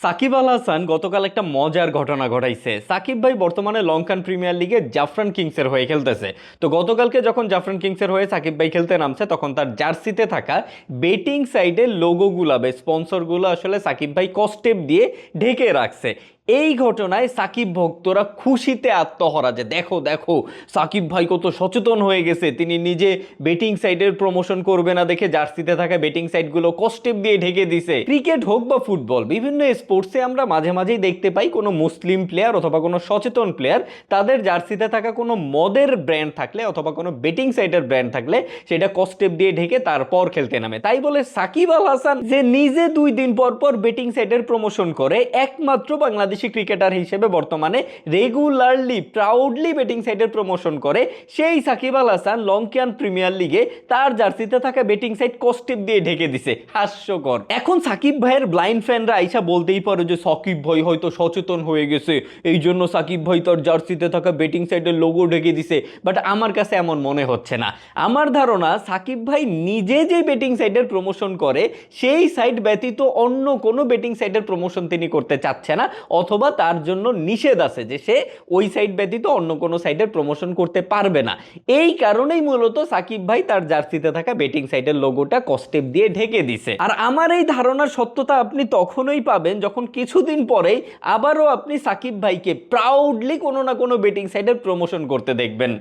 সাকিব আল হাসান গতকাল একটা মজার ঘটনা ঘটাইছে। সাকিব ভাই বর্তমানে লঙ্কান প্রিমিয়ার লিগে জাফরান কিংসের হয়ে খেলতেছে। তো গতকালকে যখন জাফরান কিংসের হয়ে সাকিব ভাই খেলতে নামছে, তখন তার জার্সিতে থাকা বেটিং সাইডের লোগোগুলা বা স্পন্সরগুলো আসলে সাকিব ভাই কস্টেপ দিয়ে ঢেকে রাখছে। এই ঘটনায় সাকিব ভক্তরা খুশিতে আত্মহারা, যে দেখো দেখো সাকিব ভাই কত সচেতন হয়ে গেছে, তিনি নিজে বেটিং সাইটের প্রমোশন করবে না দেখে জার্সিতে থাকা বেটিং সাইটগুলো কস্টেপ দিয়ে ঢেকে দিছে। ক্রিকেট হোক বা ফুটবল, বিভিন্ন স্পোর্টসে আমরা মাঝে মাঝেই দেখতে পাই কোনো মুসলিম প্লেয়ার অথবা কোনো সচেতন প্লেয়ার তাদের জার্সিতে থাকা কোনো মদের ব্র্যান্ড থাকলে অথবা কোনো বেটিং সাইটের ব্র্যান্ড থাকলে সেটা কস্টেপ দিয়ে ঢেকে তারপর খেলতে নামে। তাই বলে সাকিব আল হাসান যে নিজে 2 দিন পর পর বেটিং সাইটের প্রমোশন করে, একমাত্র বাংলাদেশি ক্রিকেটার হিসেবে বর্তমানে রেগুলারলি প্রাউডলি বেটিং সাইটের প্রমোশন করে, সেই সাকিব আল হাসান লঙ্কান প্রিমিয়ার লিগে তার জার্সিতে থাকা বেটিং সাইট কস্টেপ দিয়ে ঢেকে দিছে। হাস্যকর। এখন সাকিব ভাইয়ের ব্লাইন্ড ফ্যানরা আইসা বলতেই পারে যে সাকিব ভাই হয়তো সচেতন হয়ে গেছে, এই জন্য সাকিব ভাই তার জার্সিতে থাকা বেটিং সাইটের লোগো ঢেকে দিছে। বাট আমার কাছে এমন মনে হচ্ছে না। আমার ধারণা সাকিব ভাই নিজে যে বেটিং সাইটের প্রমোশন করে সেই সাইট ব্যতীত অন্য কোনো বেটিং সাইটের প্রমোশন তিনি করতে চাচ্ছে না, অথবা তার জন্য নিষেধ আছে যে সে ওই সাইট ব্যতীত অন্য কোনো সাইটের প্রমোশন করতে পারবে না। এই কারণেই মূলত সাকিব ভাই তার জার্সিতে থাকা বেটিং সাইটের লোগোটা কস্টেপ দিয়ে ঢেকে দিছে। আর আমার এই ধারণার সত্যতা আপনি তখনই পাবেন যখন কিছুদিন পরেই আবারও আপনি সাকিব ভাইকে প্রাউডলি কোনো না কোনো বেটিং সাইটের প্রমোশন করতে দেখবেন।